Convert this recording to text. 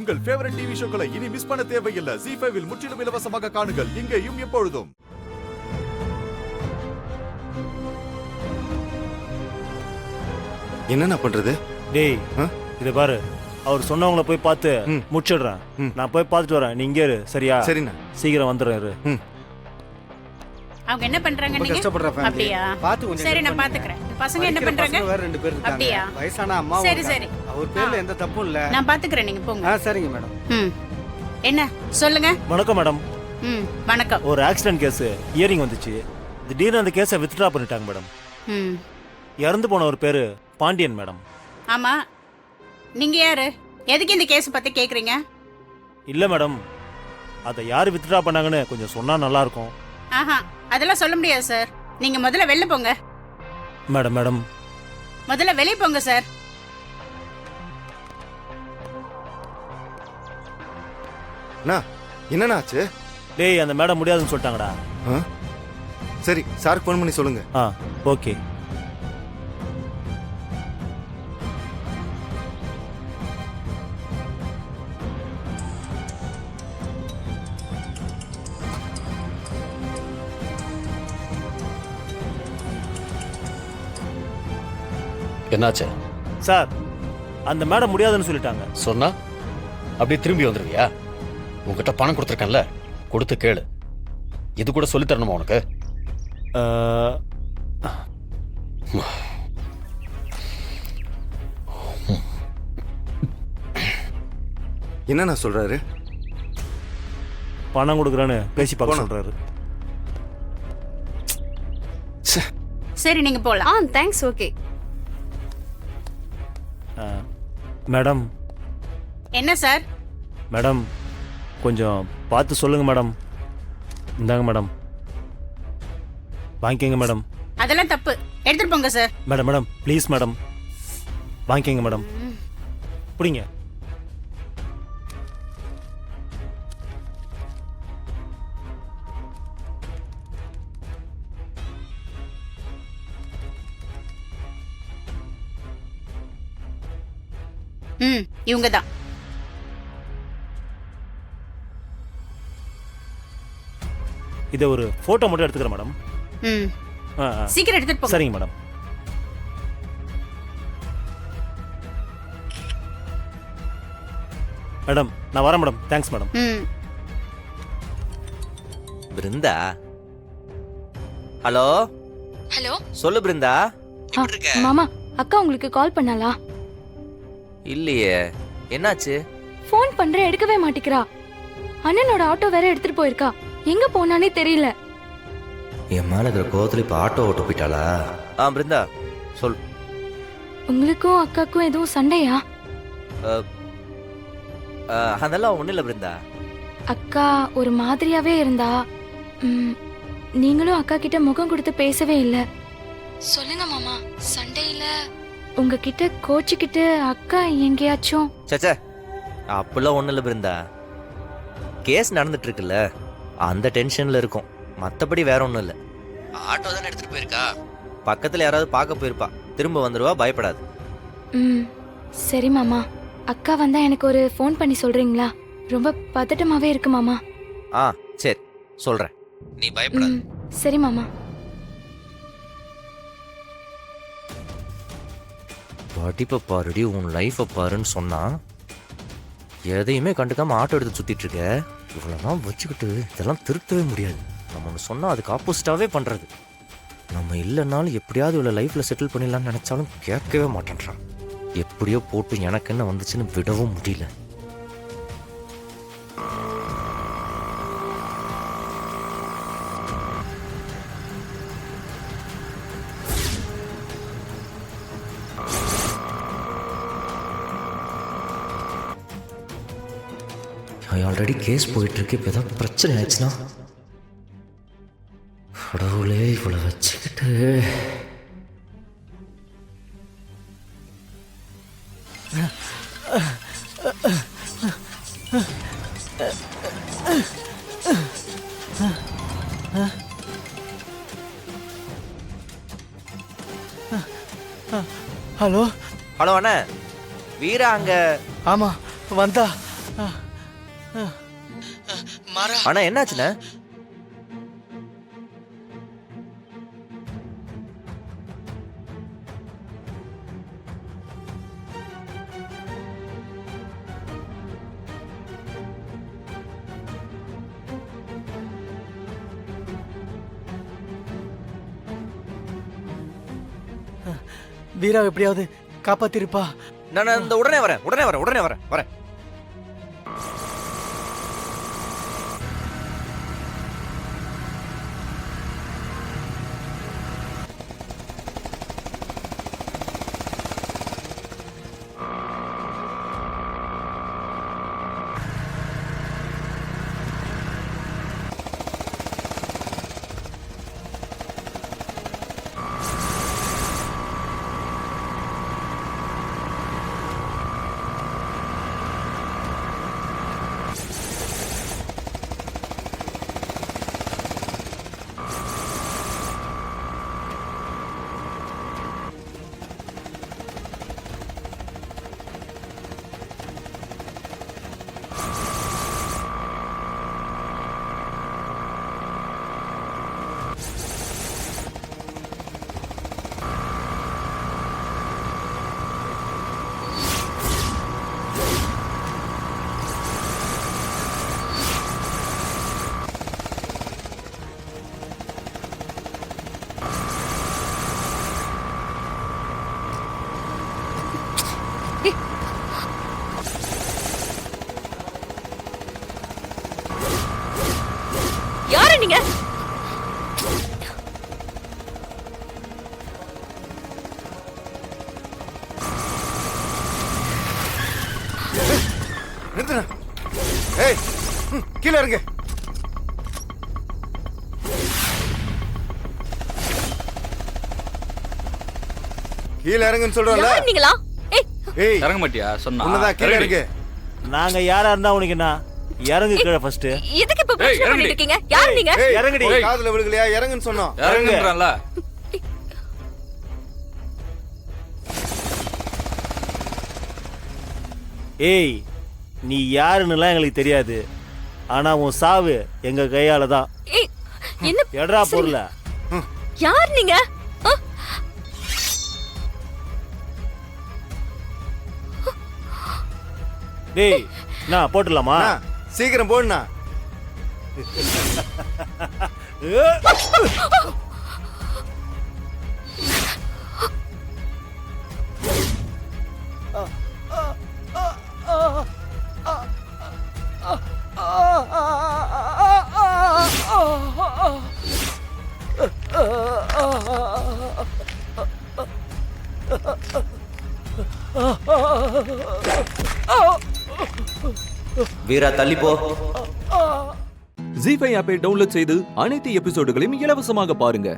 உங்கள் favourite TV ஷோக்களை இனி miss பண்ண தேவையில்லை. ZEE5 இல் முற்றிலும் இலவசமாக காணுங்கள். இங்கேயும் எப்பொழுதும். என்னண்ணா பண்றது? டேய் இத பாரு, அவர் சொன்னவங்கள போய் பார்த்து முடிச்சிடுறேன். நான் போய் பார்த்துட்டு வரேன், நீ இங்கே இரு. சரியா? சரிண்ணா. சீக்கிரம் வந்துடுறாரு. அவங்க என்ன பண்றாங்க நீங்க? கஷ்டப்படுற ஃபேமிலி. அப்படியா? பாத்து கொஞ்சம் சரி நான் பாத்துக்கறேன். பசங்க என்ன பண்றாங்க? வேற ரெண்டு பேர் இருக்காங்க. அப்படியா? வயசான அம்மா. சரி சரி. அவர் பேர்ல எந்த தப்பும் இல்ல. நான் பாத்துக்கறேன், நீங்க போங்க. சரிங்க மேடம். என்ன சொல்லுங்க. வணக்கம் மேடம். வணக்கம். ஒரு ஆக்சிடென்ட் கேஸ் ஹியரிங் வந்துச்சு. திடீர்னு அந்த கேஸை வித்ட்ரா பண்ணிட்டாங்க மேடம். இறந்து போன ஒரு பேரு பாண்டியன் மேடம். ஆமா, நீங்க யாரு? எதுக்கு இந்த கேஸ் பத்தி கேக்குறீங்க? இல்ல மேடம், அதை யாரு வித்ட்ரா பண்ணாங்கன்னு கொஞ்சம் சொன்னா நல்லா இருக்கும். ஆஹா, அதெல்லாம் சொல்ல முடியாது சார். நீங்க முதல்ல வெளில போங்க. மேடம் முதல்ல வெளிய போங்க சார். என்னண்ணா ஆச்சு? டேய், அந்த மேடம் முடியாதுன்னு சொல்லிட்டாங்கடா. சரி, சாருக்கு ஃபோன் பண்ணி சொல்லுங்க. ஓகே. என்னாச்சு சார்? அந்த மேடம் முடியாதுன்னு சொல்லிட்டாங்க. சொன்னா அப்படியே திரும்பி வந்துருவியா? உங்ககிட்ட பணம் கொடுத்துருக்கேன்ல, கொடுத்து கேளு. இது கூட சொல்லி தரணுமா உனக்கு? என்னண்ணா சொல்றாரு? பணம் கொடுக்குறேன்னு பேசி பார்க்க சொல்றாரு. சரி நீங்க போலாம். தேங்க்ஸ். Okay madam. என்ன சார்? மேடம் கொஞ்சம் பார்த்து சொல்லுங்க மேடம். இந்தாங்க மேடம், வாங்கிக்கங்க மேடம். அதெல்லாம் தப்பு, எடுத்துட்டு போங்க சார். மேடம் ப்ளீஸ் மேடம், வாங்கிக்கங்க மேடம். பிடிங்க. இவங்க தான். இதை ஒரு போட்டோ மட்டும் எடுத்துக்கிறேன் மேடம். சீக்கிரம் எடுத்துட்டு போங்க. சரிங்க மேடம். மேடம் நான் வரேன் madam. Thanks madam. Brinda, hello. Hello சொல்லு பிருந்தா. மாமா, அக்கா உங்களுக்கு கால் பண்ணாளா? இல்லையே, என்னாச்சு? ஃபோன் பண்றேன், எடுக்கவே மாட்டிக்கிறா. அண்ணனோட ஆட்டோ வேற எடுத்துட்டு போயிருக்கா. எங்க போனானே தெரியல. என் மேல இருக்கிற கோவத்துல இப்ப ஆட்டோ ஓட்ட போயிட்டாளா? பிருந்தா சொல். உங்களுக்கும் அக்காக்கும் எதுவும் சண்டையா? அதெல்லாம் ஒண்ணு இல்ல பிருந்தா. அக்கா ஒரு மாதிரியாவே இருந்தா. நீங்களும் அக்கா கிட்ட முகம் கொடுத்து பேசவே இல்ல. சொல்லுங்க மாமா, சண்டையில உங்ககிட்ட கோச்சிக்கிட்டு அக்கா எங்கேயாச்சும்? சச்சா, அப்பெல்லாம் ஒண்ணு இல்ல பிருந்தா. கேஸ் நடந்துட்டு இருக்குல்ல, அந்த டென்ஷன்ல இருக்கும். மத்தபடி வேற ஒண்ணும் இல்ல. ஆட்டோ தானே எடுத்துட்டு போயிருக்கா. பக்கத்துல யாராவது பார்க்க போயிருப்பா. திரும்ப வந்துருவா, பயப்படாது. சரி மாமா. அக்கா வந்தா எனக்கு ஒரு ஃபோன் பண்ணி சொல்றீங்களா? ரொம்ப பதட்டமாவே இருக்கு மாமா. சரி சொல்றேன், நீ பயப்படாத. சரி மாமா. படிப்பை பாருடி, உன் லைஃபை பாருன்னு சொன்னா எதையுமே கண்டுக்காம ஆட்டோ எடுத்து சுத்திட்டு இருக்க. இவ்வளவுதான் வச்சுக்கிட்டு இதெல்லாம் திருத்தவே முடியாது. நம்ம ஒன்று சொன்னா அதுக்கு ஆப்போசிட்டாவே பண்றது. நம்ம இல்லைன்னாலும் எப்படியாவது இவ்வளோ லைஃப்ல செட்டில் பண்ணிடலாம்னு நினைச்சாலும் கேட்கவே மாட்டேன்றான். எப்படியோ போட்டு எனக்கு என்ன வந்துச்சுன்னு விடவும் முடியல. ஆல்ரெடி கேஸ் போயிட்டு இருக்கு. இப்போ ஏதாவது பிரச்சனை ஆயிடுச்சுன்னா கடவுளே இவ்வளோ வச்சுக்கிட்டு. ஹலோ ஹலோ அண்ணா, வீரா அங்க? ஆமா வந்தா. ஆனா என்னாச்சுண்ணே? வீரா எப்படியாவது காப்பாத்திருப்பா. நான் இந்த உடனே வரேன். யாரு நீங்க? நிறுத்துண்ணா. ஏய், கீழே இறங்க. கீழே இறங்குன்னு சொல்றோம்ல. யாரு நீங்களா? ஏய், இறங்க மாட்டியா சொன்னா? உன்னதான் கீழே இறங்கு. நாங்க யாரா இருந்தா உனக்கு என்ன? இறங்கு கீழே ஃபர்ஸ்ட். எதுக்கு இப்ப பிரச்சனை பண்ணிட்டு இருக்கீங்க? யாரு நீங்க? ஏய், இறங்குடி. காதுல விழுகலையா? இறங்குன்னு சொன்னோம். இறங்குன்றான்ல. ஏய், நீ யாருன்னுலாம் எங்களுக்கு தெரியாது. ஆனா உன் சாவு எங்க கையால தான். ஏய், என்ன எட்ரா பொருள. யார் நீங்க? டேய், நான் போட்டுடலாமா? அண்ணா, சீக்கிரம் போடுண்ணா. வீரா தள்ளி போ. ஜீ5 ஆப்பை டவுன்லோட் செய்து அனைத்து எபிசோடுகளையும் இலவசமாக பாருங்க.